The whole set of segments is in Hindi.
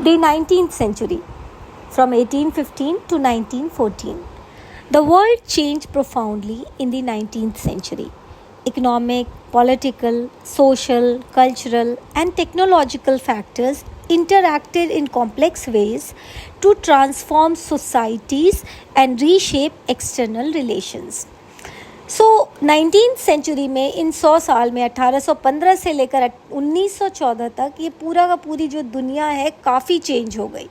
The 19th century, from 1815 to 1914. The world changed profoundly in the 19th century. Economic, political, social, cultural, and technological factors interacted in complex ways to transform societies and reshape external relations. So 19th century में इन 100 साल में 1815 से लेकर 1914 तक ये पूरा का पूरी जो दुनिया है काफ़ी चेंज हो गई,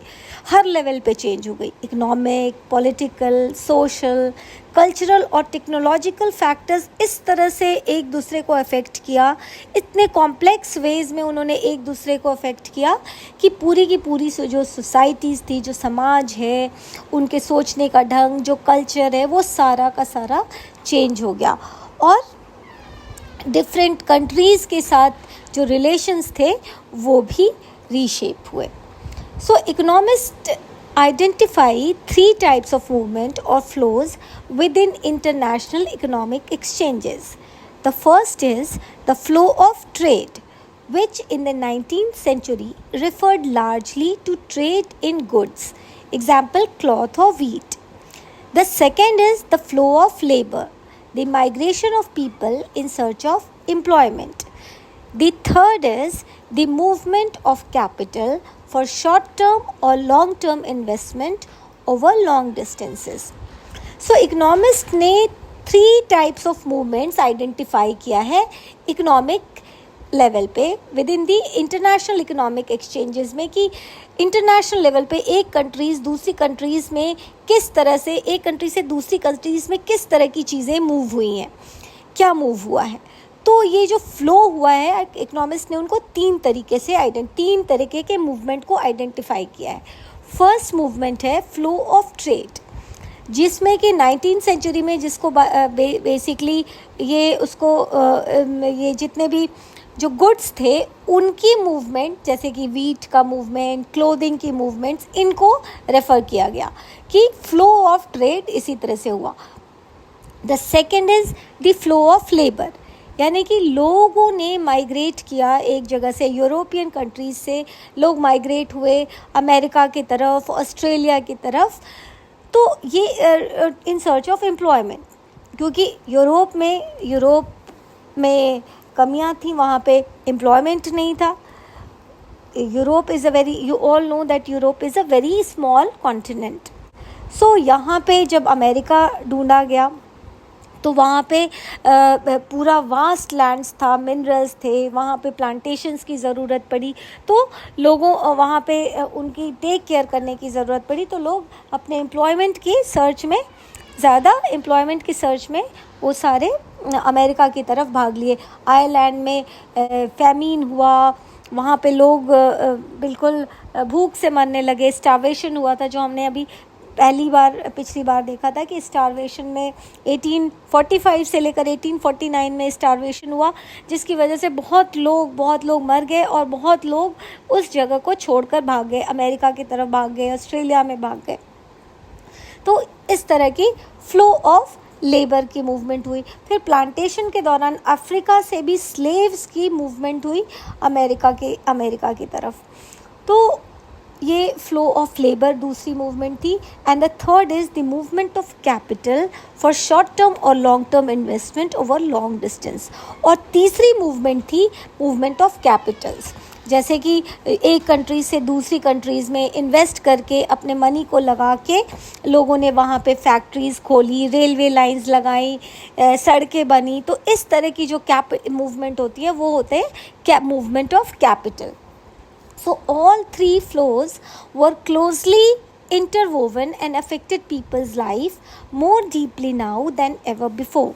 हर लेवल पे चेंज हो गई. इकोनॉमिक, पॉलिटिकल, सोशल, कल्चरल और टेक्नोलॉजिकल फैक्टर्स इस तरह से एक दूसरे को अफेक्ट किया, इतने कॉम्प्लेक्स वेज में उन्होंने एक दूसरे को अफेक्ट किया कि पूरी की पूरी जो सोसाइटीज़ थी, जो समाज है, उनके सोचने का ढंग, जो कल्चर है, वो सारा का सारा चेंज हो गया. और डिफरेंट कंट्रीज़ के साथ जो रिलेशंस थे वो भी रीशेप हुए. सो economist identify three types of movement or flows within international economic exchanges. The first is the flow of trade, which in the 19th century referred largely to trade in goods, example cloth or wheat. The second is the flow of labor, the migration of people in search of employment. The third is the movement of capital for short-term or long-term investment over long distances. So, economists ने 3 types of movements identify किया है economic level पे within the international economic exchanges में, कि international level पे एक countries दूसरी countries में किस तरह से, एक country से दूसरी countries में किस तरह की चीज़ें move हुई हैं, क्या move हुआ है. तो ये जो फ्लो हुआ है, इकोनॉमिस्ट ने उनको तीन तरीके के मूवमेंट को आइडेंटिफाई किया है. फर्स्ट मूवमेंट है फ्लो ऑफ ट्रेड, जिसमें कि 19th सेंचुरी में जिसको बेसिकली ये जितने भी जो गुड्स थे उनकी मूवमेंट, जैसे कि वीट का मूवमेंट, क्लोथिंग की मूवमेंट्स, इनको रेफ़र किया गया कि फ्लो ऑफ ट्रेड इसी तरह से हुआ. The second is the flow of labour, यानी कि लोगों ने माइग्रेट किया एक जगह से, यूरोपियन कंट्रीज से लोग माइग्रेट हुए अमेरिका की तरफ, ऑस्ट्रेलिया की तरफ. तो ये इन सर्च ऑफ एम्प्लॉयमेंट, क्योंकि यूरोप में कमियां थी, वहाँ पे एम्प्लॉयमेंट नहीं था. Europe is you all know that Europe is a very small continent. So यहाँ पे जब अमेरिका ढूंढा गया तो वहाँ पे पूरा वास्ट लैंड्स था, मिनरल्स थे, वहाँ पे प्लांटेशंस की ज़रूरत पड़ी, तो लोगों वहाँ पे उनकी टेक केयर करने की ज़रूरत पड़ी. तो लोग अपने एम्प्लॉयमेंट की सर्च में वो सारे अमेरिका की तरफ भाग लिए. आयरलैंड में फैमीन हुआ, वहाँ पे लोग बिल्कुल भूख से मरने लगे, स्टार्वेशन हुआ था, जो हमने अभी पिछली बार देखा था कि स्टारवेशन में 1845 से लेकर 1849 में स्टारवेशन हुआ, जिसकी वजह से बहुत लोग मर गए और बहुत लोग उस जगह को छोड़कर भाग गए, अमेरिका की तरफ भाग गए, ऑस्ट्रेलिया में भाग गए. तो इस तरह की फ्लो ऑफ लेबर की मूवमेंट हुई. फिर प्लांटेशन के दौरान अफ्रीका से भी स्लेव्स की मूवमेंट हुई अमेरिका की तरफ. तो ये फ्लो ऑफ लेबर दूसरी मूवमेंट थी. And the third is the movement of capital for short term और long term investment over long distance. और तीसरी मूवमेंट थी मूवमेंट ऑफ कैपिटल्स, जैसे कि एक कंट्री से दूसरी कंट्रीज़ में इन्वेस्ट करके अपने मनी को लगा के लोगों ने वहाँ पे फैक्ट्रीज़ खोली, रेलवे लाइंस लगाई, सड़कें बनी. तो इस तरह की जो मूवमेंट होती है वो होते हैं movement of capital. So all three flows were closely interwoven and affected people's life more deeply now than ever before.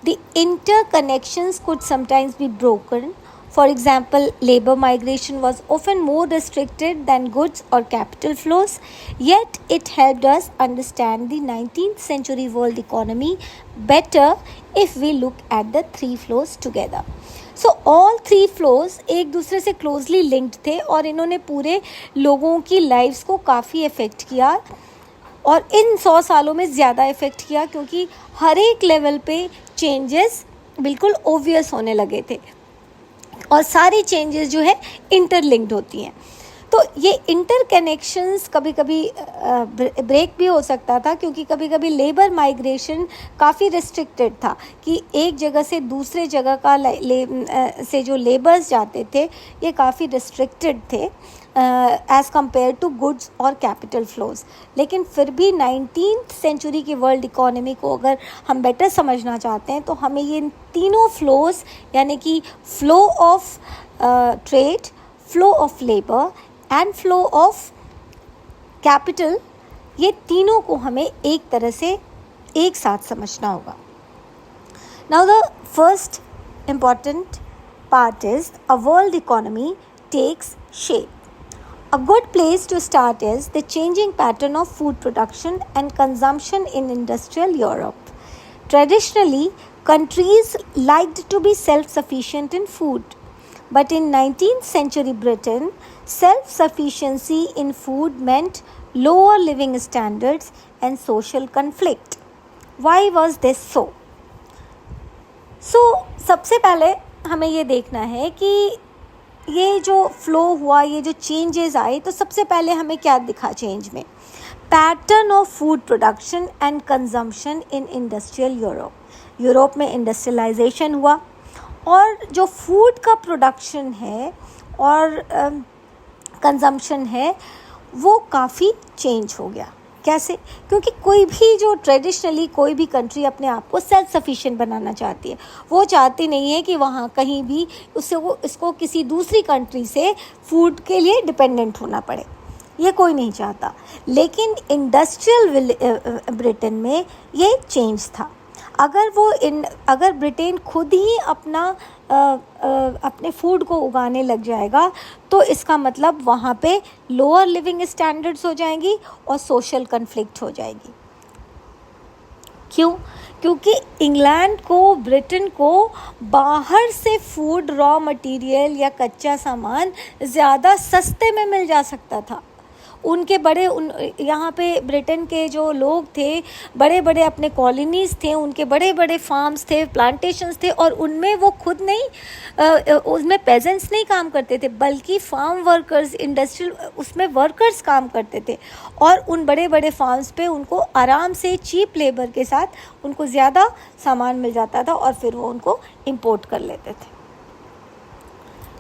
The interconnections could sometimes be broken. For example, labor migration was often more restricted than goods or capital flows, yet it helped us understand the 19th century world economy better if we look at the three flows together. So all three flows एक दूसरे से क्लोजली लिंक्ड थे और इन्होंने पूरे लोगों की लाइफ्स को काफ़ी इफ़ेक्ट किया, और इन 100 सालों में ज़्यादा इफ़ेक्ट किया, क्योंकि हर एक लेवल पे चेंजेस बिल्कुल ओबियस होने लगे थे और सारी चेंजेस जो है इंटरलिंक्ड होती हैं. तो ये इंटरकनेक्शंस कभी कभी ब्रेक भी हो सकता था, क्योंकि कभी कभी लेबर माइग्रेशन काफ़ी रिस्ट्रिक्टेड था कि एक जगह से दूसरे जगह का से जो लेबर्स जाते थे ये काफ़ी रिस्ट्रिक्टेड थे एज़ कम्पेयर टू गुड्स और कैपिटल फ्लोज। लेकिन फिर भी 19th सेंचुरी की वर्ल्ड इकोनॉमी को अगर हम बेटर समझना चाहते हैं तो हमें ये तीनों फ्लोज, यानी कि flow of trade, flow of labour and flow of capital, ये तीनों को हमें एक तरह से एक साथ समझना होगा। Now the first important part is a world economy takes shape. A good place to start is the changing pattern of food production and consumption in industrial Europe. Traditionally, countries liked to be self-sufficient in food. But in 19th century Britain, self-sufficiency in food meant lower living standards and social conflict. Why was this so? सबसे पहले हमें ये देखना है कि ये जो फ्लो हुआ, ये जो चेंजेस आए, तो सबसे पहले हमें क्या दिखा चेंज में? Pattern of food production and consumption in industrial Europe में इंडस्ट्रियलाइजेशन हुआ और जो फूड का प्रोडक्शन है और कंजम्पशन है वो काफ़ी चेंज हो गया। कैसे? क्योंकि कोई भी जो ट्रेडिशनली कोई भी कंट्री अपने आप को सेल्फ सफिशिएंट बनाना चाहती है, वो चाहती नहीं है कि वहाँ कहीं भी इसको किसी दूसरी कंट्री से फूड के लिए डिपेंडेंट होना पड़े, ये कोई नहीं चाहता। लेकिन इंडस्ट्रियल ब्रिटेन में ये चेंज था। अगर ब्रिटेन खुद ही अपने फूड को उगाने लग जाएगा तो इसका मतलब वहाँ पे लोअर लिविंग स्टैंडर्ड्स हो जाएंगी और सोशल कन्फ्लिक्ट हो जाएगी। क्यों? क्योंकि इंग्लैंड को, ब्रिटेन को बाहर से फूड, रॉ मटेरियल या कच्चा सामान ज़्यादा सस्ते में मिल जा सकता था। यहाँ पे ब्रिटेन के जो लोग थे, बड़े बड़े अपने कॉलोनीज़ थे, उनके बड़े बड़े फार्म्स थे, प्लांटेशंस थे, और उनमें वो खुद नहीं, उसमें पेजेंट्स नहीं काम करते थे, बल्कि फार्म वर्कर्स, इंडस्ट्रियल उसमें वर्कर्स काम करते थे। और उन बड़े बड़े फार्म्स पे उनको आराम से चीप लेबर के साथ उनको ज़्यादा सामान मिल जाता था और फिर वो उनको इंपोर्ट कर लेते थे।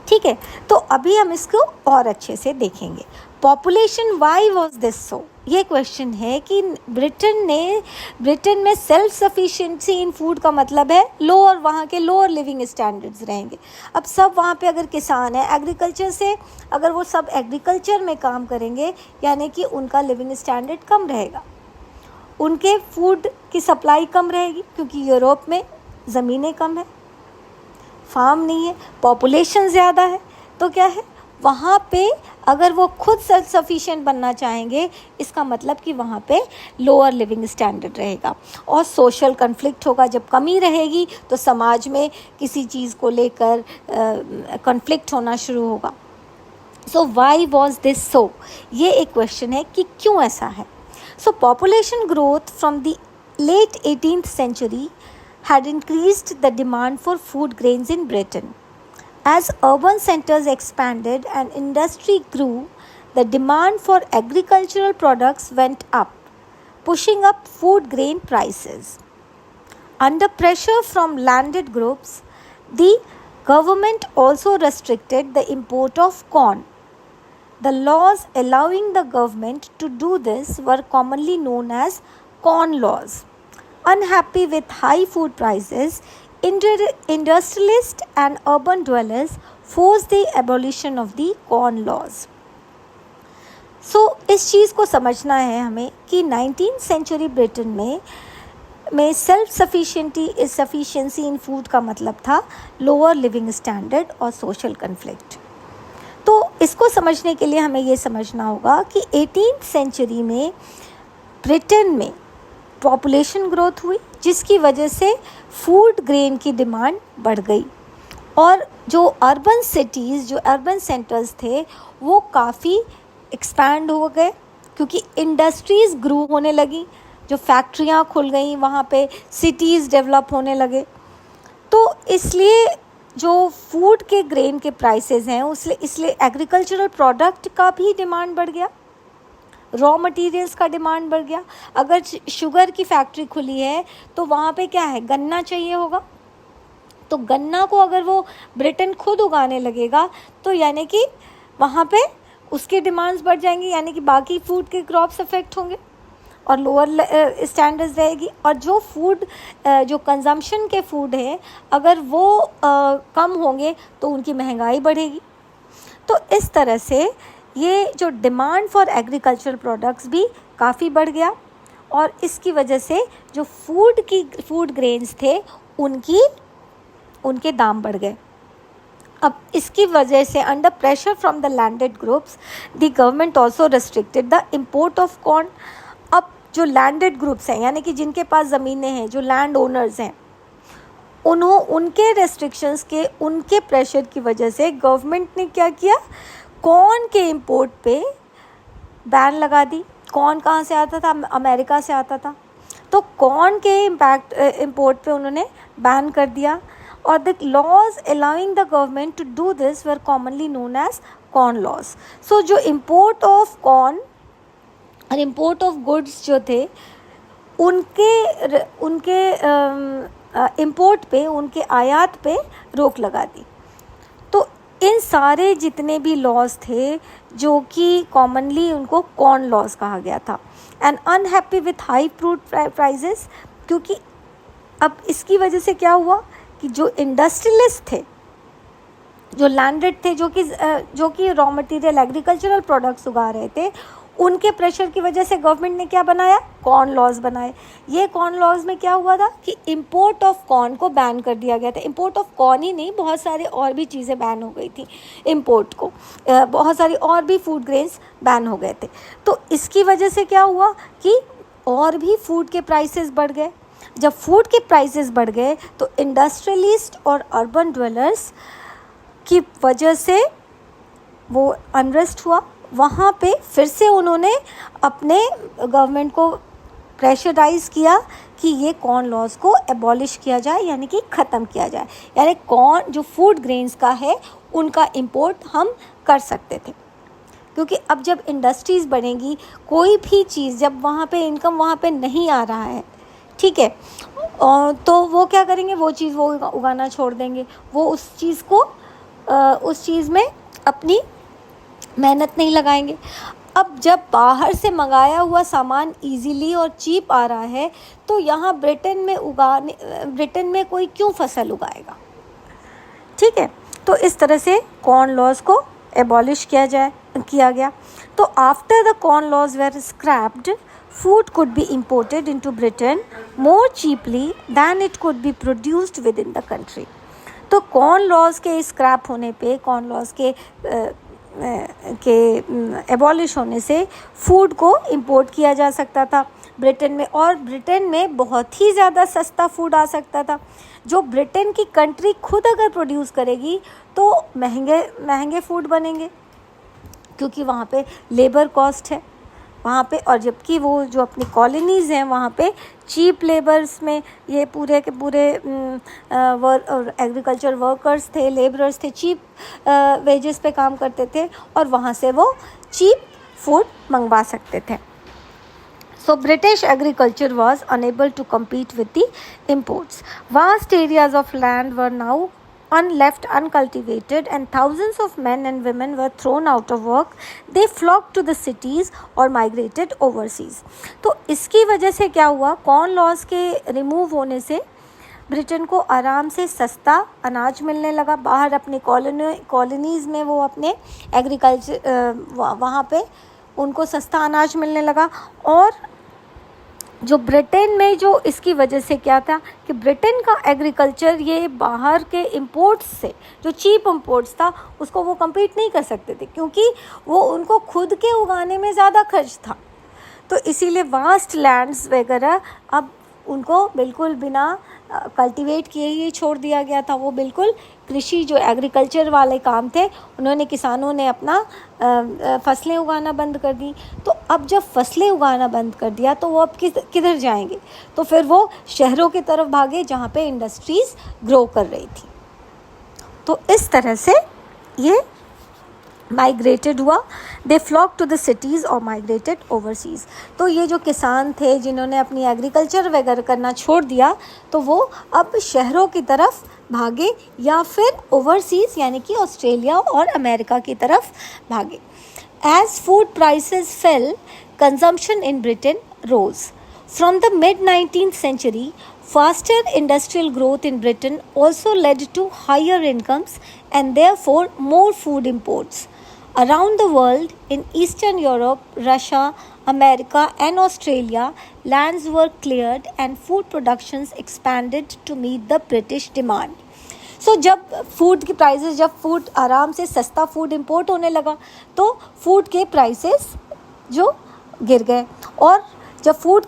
ठीक है, तो अभी हम इसको और अच्छे से देखेंगे। Population, Y was this so? ये क्वेश्चन है कि ब्रिटेन में सेल्फ सफिशिएंसी इन फूड का मतलब है वहाँ के लोअर लिविंग स्टैंडर्ड्स रहेंगे। अब सब वहाँ पे अगर किसान है, एग्रीकल्चर से अगर वो सब एग्रीकल्चर में काम करेंगे, यानी कि उनका लिविंग स्टैंडर्ड कम रहेगा, उनके फूड की सप्लाई कम रहेगी, क्योंकि यूरोप में ज़मीनें कम है, फार्म नहीं है, पॉपुलेशन ज़्यादा है। तो क्या है, वहाँ पे अगर वो खुद सेल्फ सफिशिएंट बनना चाहेंगे, इसका मतलब कि वहाँ पे लोअर लिविंग स्टैंडर्ड रहेगा और सोशल कन्फ्लिक्ट होगा। जब कमी रहेगी तो समाज में किसी चीज़ को लेकर कन्फ्लिक्ट होना शुरू होगा। So why was this so? ये एक क्वेश्चन है कि क्यों ऐसा है। So population growth from the late 18th century had increased the demand for food grains in Britain. As urban centers expanded and industry grew, the demand for agricultural products went up, pushing up food grain prices. Under pressure from landed groups, the government also restricted the import of corn. The laws allowing the government to do this were commonly known as corn laws. Unhappy with high food prices, industrialists and urban dwellers forced the abolition of the corn laws. इस चीज़ को समझना है हमें कि 19th century ब्रिटेन में सेल्फ सफिशिएंसी इन फूड का मतलब था लोअर लिविंग स्टैंडर्ड और सोशल कन्फ्लिक्ट। तो इसको समझने के लिए हमें ये समझना होगा कि 18th century में ब्रिटेन में पॉपुलेशन ग्रोथ हुई, जिसकी वजह से फूड ग्रेन की डिमांड बढ़ गई और जो अर्बन सिटीज़, जो अर्बन सेंटर्स थे, वो काफ़ी एक्सपैंड हो गए, क्योंकि इंडस्ट्रीज़ ग्रो होने लगी, जो फैक्ट्रियाँ खुल गई, वहाँ पे सिटीज़ डेवलप होने लगे। तो इसलिए जो फूड के ग्रेन के प्राइसेस हैं इसलिए एग्रीकल्चरल प्रोडक्ट का भी डिमांड बढ़ गया, रॉ मटेरियल्स का डिमांड बढ़ गया। अगर शुगर की फैक्ट्री खुली है तो वहाँ पे क्या है, गन्ना चाहिए होगा। तो गन्ना को अगर वो ब्रिटेन खुद उगाने लगेगा तो यानी कि वहाँ पे उसकी डिमांड्स बढ़ जाएंगी, यानी कि बाकी फूड के क्रॉप्स अफेक्ट होंगे और लोअर स्टैंडर्ड्स रहेगी। और जो फूड जो कंजम्पशन के फूड है अगर वो कम होंगे तो उनकी महंगाई बढ़ेगी। तो इस तरह से ये जो डिमांड फॉर एग्रीकल्चरल प्रोडक्ट्स भी काफ़ी बढ़ गया और इसकी वजह से जो फूड ग्रेन्स थे उनके दाम बढ़ गए। अब इसकी वजह से under pressure from the landed groups the government also restricted the import of corn. अब जो लैंडेड ग्रुप्स हैं यानी कि जिनके पास ज़मीनें हैं, जो लैंड ओनर्स हैं, उनके रेस्ट्रिक्शंस के, उनके प्रेशर की वजह से गवर्नमेंट ने क्या किया, कॉर्न के इंपोर्ट पे बैन लगा दी। कॉर्न कहाँ से आता था, अमेरिका से आता था, तो कॉर्न के इंपोर्ट पे उन्होंने बैन कर दिया। और the laws allowing the government to do this were commonly known as corn laws. So जो इम्पोर्ट ऑफ कॉर्न और इम्पोर्ट ऑफ गुड्स जो थे उनके इम्पोर्ट पे, उनके आयात पे रोक लगा दी। तो इन सारे जितने भी लॉज थे जो कि कॉमनली उनको कॉर्न लॉज कहा गया था। And unhappy with high fruit prices, क्योंकि अब इसकी वजह से क्या हुआ कि जो इंडस्ट्रियलिस्ट थे, जो लैंडेड थे, जो कि रॉ मटेरियल एग्रीकल्चरल प्रोडक्ट्स उगा रहे थे, उनके प्रेशर की वजह से गवर्नमेंट ने क्या बनाया, कॉर्न लॉज बनाए। ये कॉर्न लॉज में क्या हुआ था कि इंपोर्ट ऑफ कॉर्न को बैन कर दिया गया था। इंपोर्ट ऑफ कॉर्न ही नहीं, बहुत सारे और भी चीज़ें बैन हो गई थी इंपोर्ट को, बहुत सारी और भी फूड ग्रेन्स बैन हो गए थे। तो इसकी वजह से क्या हुआ कि और भी फूड के प्राइसेस बढ़ गए। जब फूड के प्राइसेस बढ़ गए तो इंडस्ट्रियलिस्ट और अर्बन ड्वेलर्स की वजह से वो अनरेस्ट हुआ। वहाँ पे फिर से उन्होंने अपने गवर्नमेंट को प्रेशराइज़ किया कि ये कॉर्न लॉज को एबॉलिश किया जाए, यानी कि ख़त्म किया जाए। यानी कॉर्न जो फूड ग्रेन्स का है उनका इंपोर्ट हम कर सकते थे, क्योंकि अब जब इंडस्ट्रीज़ बनेगी, कोई भी चीज़ जब वहाँ पे इनकम वहाँ पे नहीं आ रहा है, ठीक है, तो वो क्या करेंगे, वो चीज़ वो उगाना छोड़ देंगे, वो उस चीज़ में अपनी मेहनत नहीं लगाएंगे। अब जब बाहर से मंगाया हुआ सामान इजीली और चीप आ रहा है तो यहाँ ब्रिटेन में कोई क्यों फसल उगाएगा, ठीक है। तो इस तरह से कॉर्न लॉज को एबॉलिश किया गया। तो after the corn laws were scrapped, food could be imported into Britain more cheaply than it could be produced within the country। तो कॉर्न लॉज के स्क्रैप होने पे, कॉर्न लॉज के एबॉलिश होने से फूड को इंपोर्ट किया जा सकता था ब्रिटेन में, और ब्रिटेन में बहुत ही ज़्यादा सस्ता फूड आ सकता था। जो ब्रिटेन की कंट्री खुद अगर प्रोड्यूस करेगी तो महंगे फूड बनेंगे, क्योंकि वहाँ पे लेबर कॉस्ट है वहाँ पे, और जबकि वो जो अपनी कॉलोनीज़ हैं वहाँ पे चीप लेबर्स में ये पूरे के पूरे एग्रीकल्चर वर्कर्स थे, लेबरर्स थे, चीप वेजेस पे काम करते थे और वहाँ से वो चीप फूड मंगवा सकते थे। So British agriculture was unable to compete with the imports. Vast areas of land were now left uncultivated and thousands of men and women were thrown out of work. They flocked to the cities or migrated overseas. तो इसकी वजह से क्या हुआ, कॉर्न लॉज के रिमूव होने से ब्रिटेन को आराम से सस्ता अनाज मिलने लगा। बाहर अपने कॉलोनीज़ में वो अपने एग्रीकल्चर वहाँ पे उनको सस्ता अनाज मिलने लगा। और जो ब्रिटेन में जो इसकी वजह से क्या था कि ब्रिटेन का एग्रीकल्चर ये बाहर के इंपोर्ट्स से, जो चीप इंपोर्ट्स था, उसको वो कम्पीट नहीं कर सकते थे, क्योंकि वो उनको खुद के उगाने में ज़्यादा खर्च था। तो इसीलिए वास्ट लैंड्स वगैरह अब उनको बिल्कुल बिना कल्टीवेट किए ही छोड़ दिया गया था। वो बिल्कुल कृषि जो एग्रीकल्चर वाले काम थे, उन्होंने किसानों ने अपना फसलें उगाना बंद कर दी। तो अब जब फसलें उगाना बंद कर दिया तो वो अब किधर जाएंगे, तो फिर वो शहरों की तरफ भागे जहाँ पे इंडस्ट्रीज़ ग्रो कर रही थी। तो इस तरह से ये माइग्रेटेड हुआ, दे फ्लॉक टू द सिटीज़ और माइग्रेटेड ओवरसीज़। तो ये जो किसान थे जिन्होंने अपनी एग्रीकल्चर वगैरह करना छोड़ दिया, तो वो अब शहरों की तरफ भागे या फिर ओवरसीज़ यानी कि ऑस्ट्रेलिया और अमेरिका की तरफ भागे। As food prices fell, consumption in Britain rose. From the mid-19th century, faster industrial growth in Britain also led to higher incomes and therefore more food imports. Around the world, in Eastern Europe, Russia, America and Australia, lands were cleared and food productions expanded to meet the British demand. So, जब फूड की प्राइसेस, जब फूड आराम से सस्ता फूड इंपोर्ट होने लगा तो फूड के प्राइसेस जो गिर गए, और जब फूड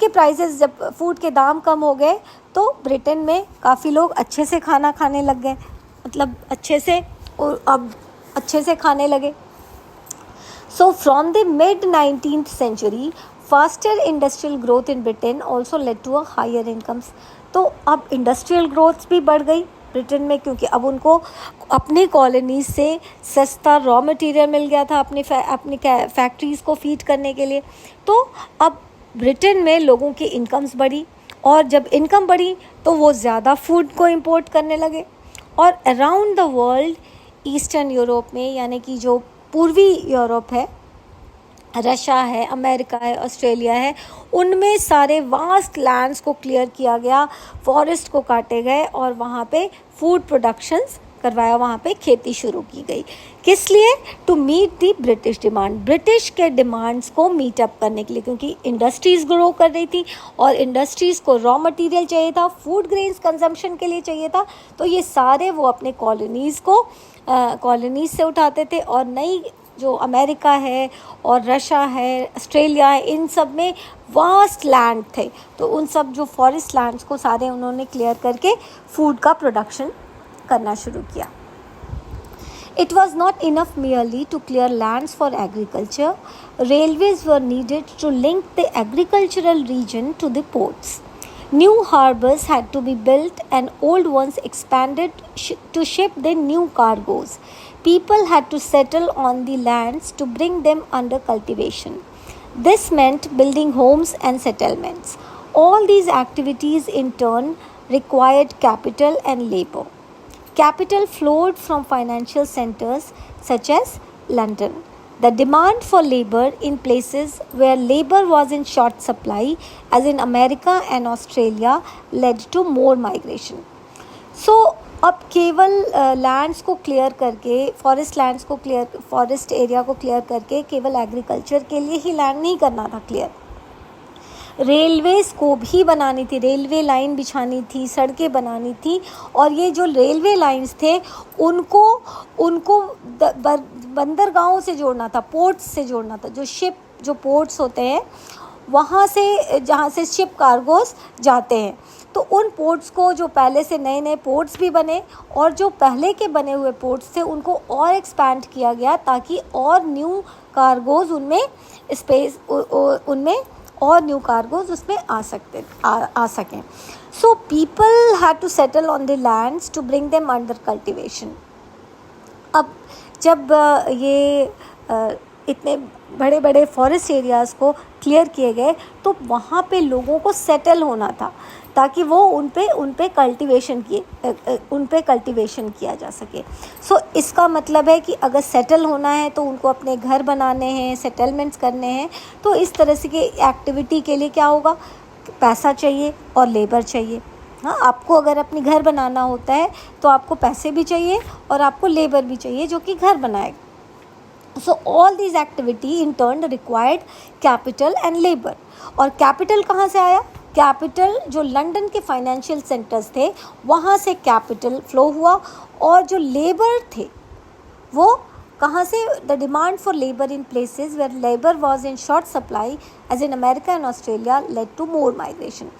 के दाम कम हो गए तो ब्रिटेन में काफ़ी लोग अच्छे से खाना खाने लग गए, मतलब अच्छे से खाने लगे। So from the mid 19th century, faster industrial growth in Britain also led to a higher incomes. तो अब इंडस्ट्रियल ग्रोथ भी बढ़ गई ब्रिटेन में, क्योंकि अब उनको अपनी कॉलोनीज से सस्ता रॉ मटेरियल मिल गया था अपनी फैक्ट्रीज़ को फीड करने के लिए। तो अब ब्रिटेन में लोगों की इनकम्स बढ़ी, और जब इनकम बढ़ी तो वो ज़्यादा फूड को इंपोर्ट करने लगे। और around the world, eastern Europe में यानी कि जो पूर्वी यूरोप है, रशिया है, अमेरिका है, ऑस्ट्रेलिया है, उनमें सारे वास्ट लैंड्स को क्लियर किया गया, फॉरेस्ट को काटे गए और वहाँ पे फूड प्रोडक्शंस करवाया, वहाँ पे खेती शुरू की गई। किस लिए? To meet the British demand, British के डिमांड्स को मीट अप करने के लिए, क्योंकि इंडस्ट्रीज़ ग्रो कर रही थी और इंडस्ट्रीज़ को रॉ मटेरियल चाहिए था, फूड ग्रेन्स कंजम्पशन के लिए चाहिए था। तो ये सारे वो अपने कॉलोनीज़ से उठाते थे, और नई जो अमेरिका है और रशिया है, ऑस्ट्रेलिया है, इन सब में वास्ट लैंड थे, तो उन सब जो फॉरेस्ट लैंड्स को सारे उन्होंने क्लियर करके फूड का प्रोडक्शन करना शुरू किया। It was not enough merely to clear lands for agriculture. Railways were needed to link the agricultural region to the ports. New harbors had to be built and old ones expanded to ship the new cargoes. People had to settle on the lands to bring them under cultivation. This meant building homes and settlements. All these activities in turn required capital and labor. Capital flowed from financial centers such as London. The demand for labor in places where labor was in short supply, as in America and Australia, led to more migration. So, अब केवल लैंड्स को क्लियर करके, फॉरेस्ट एरिया को क्लियर करके केवल एग्रीकल्चर के लिए ही लैंड नहीं करना था क्लियर, रेलवेज़ को भी बनानी थी, रेलवे लाइन बिछानी थी, सड़कें बनानी थी, और ये जो रेलवे लाइंस थे उनको बंदरगाहों से जोड़ना था, पोर्ट्स से जोड़ना था। जो पोर्ट्स होते हैं वहाँ से, जहाँ से शिप कार्गोस जाते हैं, तो उन पोर्ट्स को, जो पहले से नए नए पोर्ट्स भी बने और जो पहले के बने हुए पोर्ट्स थे उनको और एक्सपैंड किया गया, ताकि और न्यू कार्गोज उसमें आ सकें। So people had to settle on the lands to bring them under cultivation. अब जब ये इतने बड़े बड़े फॉरेस्ट एरियाज़ को क्लियर किए गए तो वहाँ पे लोगों को सेटल होना था, ताकि वो उन पे कल्टीवेशन किया जा सके। सो इसका मतलब है कि अगर सेटल होना है तो उनको अपने घर बनाने हैं, सेटलमेंट्स करने हैं, तो इस तरह से की एक्टिविटी के लिए क्या होगा, पैसा चाहिए और लेबर चाहिए। हाँ, आपको अगर अपनी घर बनाना होता है तो आपको पैसे भी चाहिए और आपको लेबर भी चाहिए जो कि घर बनाएगा। So all these activity in turn required capital and labor. और कैपिटल कहाँ से आया? कैपिटल जो लंदन के फाइनेंशियल सेंटर्स थे वहाँ से कैपिटल फ्लो हुआ, और जो लेबर थे वो कहाँ से? The demand for labour in places where labour was in short supply as in America and Australia led to more migration.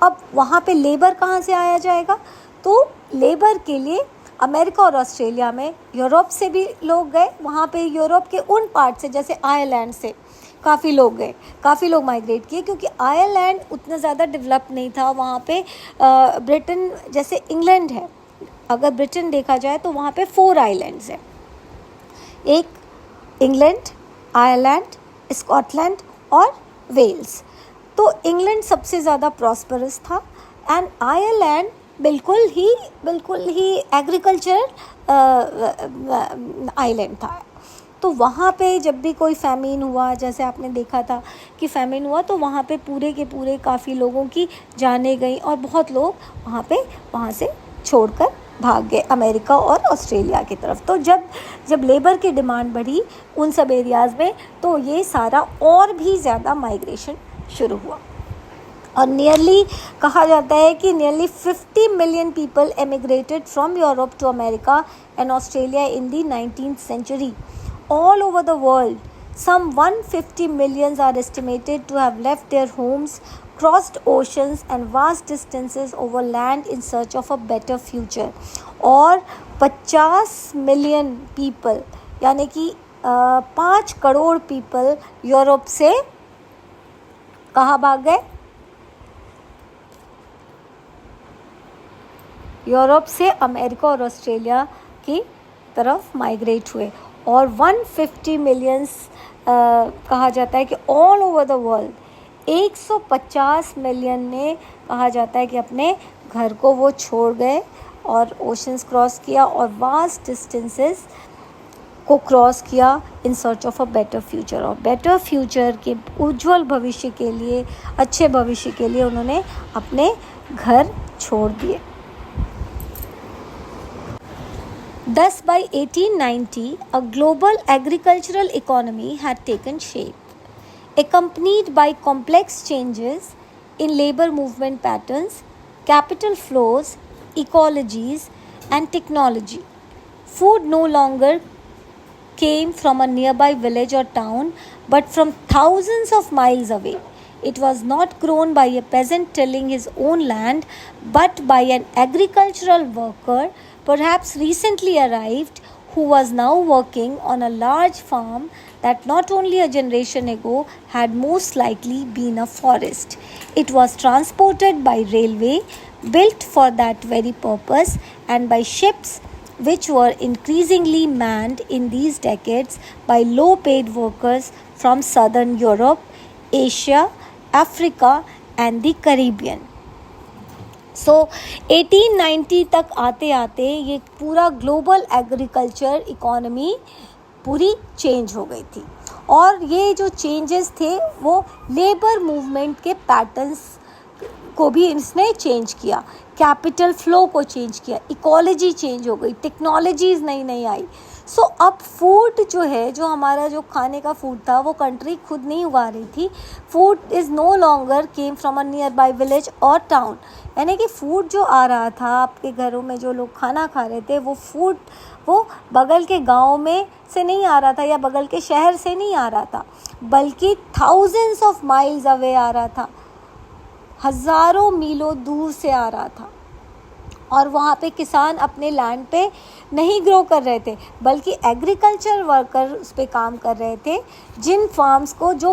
अब वहाँ पे लेबर कहाँ से आया जाएगा? तो लेबर के लिए अमेरिका और ऑस्ट्रेलिया में यूरोप से भी लोग गए, वहाँ पे यूरोप के उन पार्ट से, जैसे आयरलैंड से काफ़ी लोग गए, काफ़ी लोग माइग्रेट किए, क्योंकि आयरलैंड उतना ज़्यादा डेवलप नहीं था वहाँ पे। ब्रिटेन जैसे इंग्लैंड है, अगर ब्रिटेन देखा जाए तो वहाँ पे 4 आइलैंड्स हैं, एक इंग्लैंड, आयरलैंड, स्कॉटलैंड और वेल्स। तो इंग्लैंड सबसे ज़्यादा प्रॉस्परस था एंड आयरलैंड बिल्कुल ही एग्रीकल्चर आइलैंड था। तो वहाँ पे जब भी कोई फैमिन हुआ, जैसे आपने देखा था कि फैमिन हुआ, तो वहाँ पे पूरे के पूरे काफ़ी लोगों की जानें गई और बहुत लोग वहाँ से छोड़कर भाग गए अमेरिका और ऑस्ट्रेलिया की तरफ। तो जब लेबर की डिमांड बढ़ी उन सब एरियाज़ में, तो ये सारा और भी ज़्यादा माइग्रेशन शुरू हुआ और कहा जाता है कि nearly 50 million people emigrated from Europe to America and Australia in the 19th century. All over the world, some 150 millions are estimated to have left their homes, crossed oceans and vast distances over land in search of a better future. और 50 मिलियन पीपल यानी कि 5 करोड़ पीपल यूरोप से कहाँ भाग गए? यूरोप से अमेरिका और ऑस्ट्रेलिया की तरफ माइग्रेट हुए और 150 मिलियंस कहा जाता है कि all over the world 150 million ने कहा जाता है कि अपने घर को वो छोड़ गए और ओशंस क्रॉस किया और वास्ट डिस्टेंसेस को क्रॉस किया इन search of a better future. और बेटर फ्यूचर के उज्जवल भविष्य के लिए, अच्छे भविष्य के लिए उन्होंने अपने घर छोड़ दिए। Thus, by 1890, a global agricultural economy had taken shape, accompanied by complex changes in labor movement patterns, capital flows, ecologies, and technology. Food no longer came from a nearby village or town, but from thousands of miles away. It was not grown by a peasant tilling his own land, but by an agricultural worker, perhaps recently arrived, who was now working on a large farm that not only a generation ago had most likely been a forest. It was transported by railway, built for that very purpose, and by ships which were increasingly manned in these decades by low-paid workers from southern Europe, Asia, Africa and the Caribbean. सो 1890 तक आते आते ये पूरा ग्लोबल एग्रीकल्चर इकोनॉमी पूरी चेंज हो गई थी और ये जो चेंजेस थे वो लेबर मूवमेंट के पैटर्न्स को भी इसने चेंज किया, कैपिटल फ्लो को चेंज किया, इकोलॉजी चेंज हो गई, टेक्नोलॉजीज़ नई नई आई। सो अब फूड जो है, जो हमारा जो खाने का फूड था वो कंट्री खुद नहीं उगा रही थी। Food is no longer came from a nearby village और टाउन, यानी कि फूड जो आ रहा था आपके घरों में, जो लोग खाना खा रहे थे, वो फूड वो बगल के गांव में से नहीं आ रहा था या बगल के शहर से नहीं आ रहा था, बल्कि थाउजेंड्स ऑफ माइल्स अवे आ रहा था, हज़ारों मीलों दूर से आ रहा था। और वहाँ पे किसान अपने लैंड पे नहीं ग्रो कर रहे थे, बल्कि एग्रीकल्चर वर्कर उस पर काम कर रहे थे। जो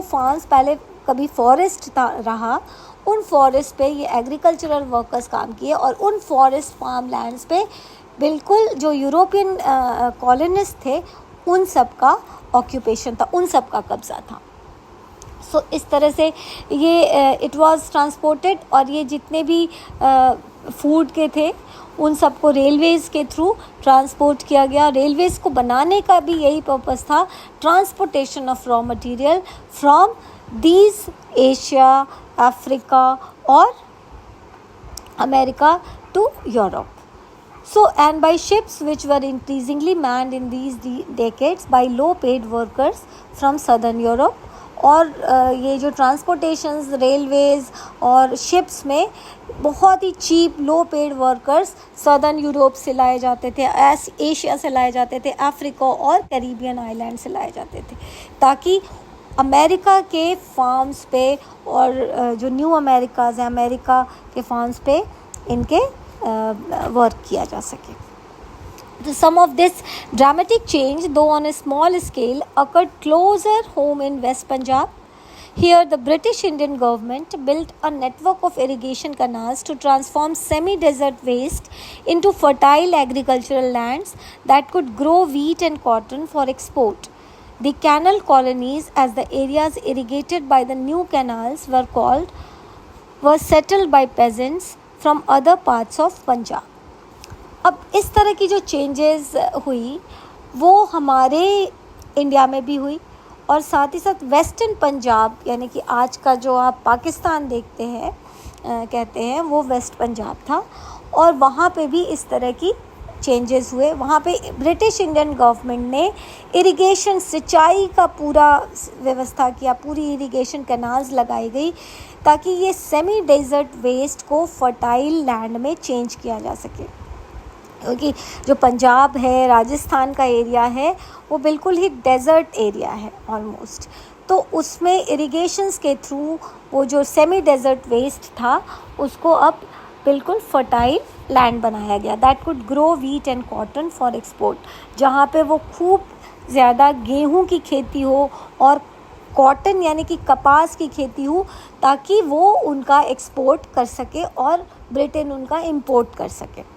फार्म्स पहले कभी फॉरेस्ट रहा, उन फॉरेस्ट पे ये एग्रीकल्चरल वर्कर्स काम किए और उन फॉरेस्ट फार्म लैंड्स पे बिल्कुल जो यूरोपियन कॉलोनिस्ट थे उन सब का ऑक्यूपेशन था, उन सब का कब्ज़ा था। सो इस तरह से ये इट वाज ट्रांसपोर्टेड और ये जितने भी फूड के थे उन सबको रेलवेज़ के थ्रू ट्रांसपोर्ट किया गया। रेलवेज़ को बनाने का भी यही पर्पस था, transportation of raw material from these Asia, Africa और America to Europe. So, and by ships which were increasingly manned in these decades by low-paid workers from southern Europe. और ये जो ट्रांसपोर्टेशंस, रेलवेज़ और शिप्स में बहुत ही चीप लो पेड वर्कर्स सदर्न यूरोप से लाए जाते थे, एशिया से लाए जाते थे, अफ्रीका और कैरिबियन आइलैंड से लाए जाते थे, ताकि अमेरिका के फार्म्स पे और जो न्यू अमेरिकाज़ हैं, अमेरिका के फार्म्स पे इनके वर्क किया जा सके. Some of this dramatic change, though on a small scale, occurred closer home in West Punjab, Here, the British Indian government built a network of irrigation canals to transform semi-desert waste into fertile agricultural lands that could grow wheat and cotton for export. The canal colonies, as the areas irrigated by the new canals were settled by peasants from other parts of Punjab. अब इस तरह की जो चेंजेस हुई वो हमारे इंडिया में भी हुई और साथ ही साथ वेस्टर्न पंजाब यानी कि आज का जो आप पाकिस्तान देखते हैं कहते हैं वो वेस्ट पंजाब था और वहाँ पे भी इस तरह की चेंजेस हुए. वहाँ पे ब्रिटिश इंडियन गवर्नमेंट ने इरिगेशन सिंचाई का पूरा व्यवस्था किया, पूरी इरिगेशन कैनाल्स लगाई गई ताकि ये सेमी डेजर्ट वेस्ट को फर्टाइल लैंड में चेंज किया जा सके. क्योंकि जो पंजाब है, राजस्थान का एरिया है, वो बिल्कुल ही डेजर्ट एरिया है ऑलमोस्ट. तो उसमें इरिगेशंस के थ्रू वो जो सेमी डेजर्ट वेस्ट था उसको अब बिल्कुल फर्टाइल लैंड बनाया गया that could grow wheat and cotton for export. जहाँ पे वो खूब ज़्यादा गेहूं की खेती हो और कॉटन यानी कि कपास की खेती हो ताकि वो उनका एक्सपोर्ट कर सके और ब्रिटेन उनका इंपोर्ट कर सके.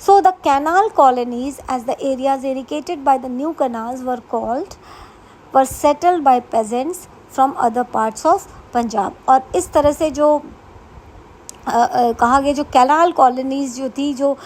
So the canal colonies, as the areas irrigated by the new canals were settled by peasants from other parts of Punjab. और इस तरह से जो कहा गया जो कैनाल कॉलोनीज़ जो थी जो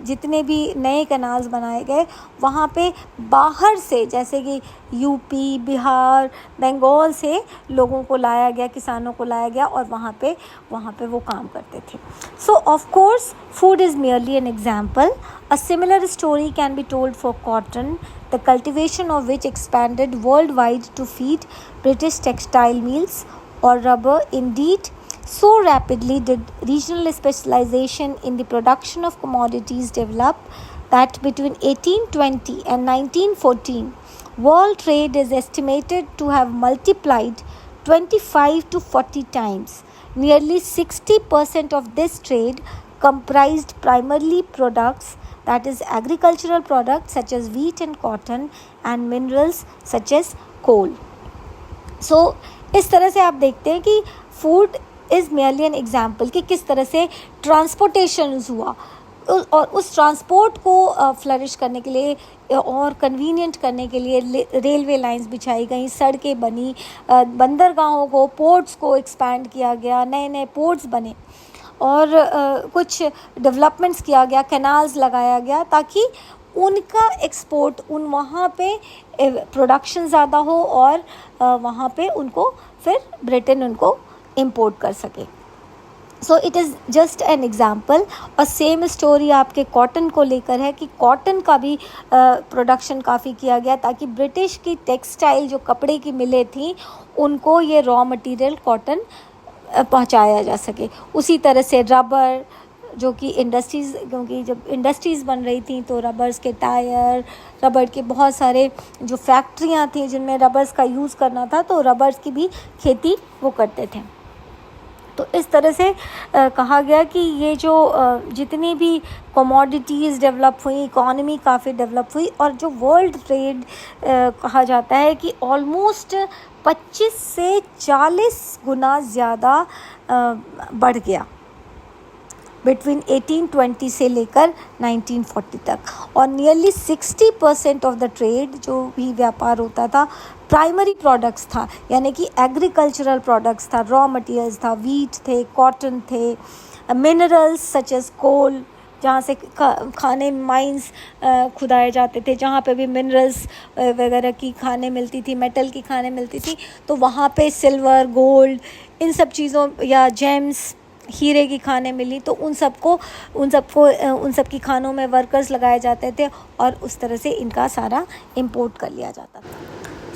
जितने भी नए कैनाल्स बनाए गए वहाँ पे बाहर से जैसे कि यूपी, बिहार, बंगाल से लोगों को लाया गया, किसानों को लाया गया और वहाँ पे वो काम करते थे. सो of course food is merely an example. A similar story can be told for cotton, the cultivation of which expanded worldwide to feed British textile mills, or rubber. Indeed, so rapidly did regional specialization in the production of commodities develop that between 1820 and 1914, world trade is estimated to have multiplied 25 to 40 times. Nearly 60% of this trade comprised primarily products, that is agricultural products such as wheat and cotton, and minerals such as coal. So इस तरह से आप देखते हैं कि food is merely an example कि किस तरह से ट्रांसपोर्टेशन हुआ और उस ट्रांसपोर्ट को फ्लरिश करने के लिए और कन्वीनियंट करने के लिए रेलवे लाइंस बिछाई गई, सड़कें बनी, बंदरगाहों को, पोर्ट्स को एक्सपैंड किया गया, नए नए पोर्ट्स बने और कुछ डेवलपमेंट्स किया गया, कैनाल्स लगाया गया ताकि उनका एक्सपोर्ट वहाँ पे प्रोडक्शन ज़्यादा हो और वहाँ पे उनको फिर ब्रिटेन उनको इंपोर्ट कर सके. So it is just an example. और सेम स्टोरी आपके कॉटन को लेकर है कि कॉटन का भी प्रोडक्शन काफ़ी किया गया ताकि ब्रिटिश की टेक्सटाइल जो कपड़े की मिलें थी उनको ये रॉ मटेरियल कॉटन पहुंचाया जा सके. उसी तरह से रबर जो कि इंडस्ट्रीज़, क्योंकि जब इंडस्ट्रीज़ बन रही थी तो रबर्स के टायर, रबर के बहुत सारे जो फैक्ट्रियां थी जिनमें रबर्स का यूज़ करना था तो रबर्स की भी खेती वो करते थे. तो इस तरह से कहा गया कि ये जो जितनी भी कमोडिटीज़ डेवलप हुई, इकॉनमी काफ़ी डेवलप हुई और जो वर्ल्ड ट्रेड कहा जाता है कि ऑलमोस्ट 25 से 40 गुना ज़्यादा बढ़ गया बिटवीन 1820 से लेकर 1940 तक. और नियरली 60% ऑफ द ट्रेड जो भी व्यापार होता था प्राइमरी प्रोडक्ट्स था यानी कि एग्रीकल्चरल प्रोडक्ट्स था, रॉ मटेरियल्स था, वीट थे, कॉटन थे, मिनरल्स सच एज कोल जहाँ से खाने माइंस खुदाए जाते थे, जहाँ पे भी मिनरल्स वगैरह की खाने मिलती थी, मेटल की खाने मिलती थी तो वहाँ पे सिल्वर, गोल्ड, इन सब चीज़ों या जेम्स, हीरे की खाने मिली तो उन सब की खानों में वर्कर्स लगाए जाते थे और उस तरह से इनका सारा इंपोर्ट कर लिया जाता था.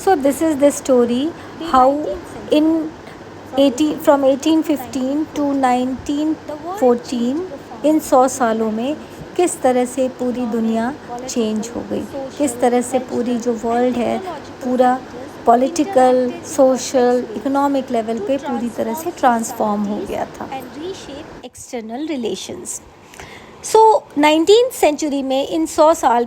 So this is the story how from 1815 to 1914 in 100 सालों में किस तरह से पूरी दुनिया चेंज हो गई, किस तरह से पूरी जो वर्ल्ड है पूरा पॉलिटिकल, सोशल, इकोनॉमिक लेवल पे पूरी तरह से ट्रांसफॉर्म हो गया था. External relations. सो 19th सेंचुरी में इन 100 साल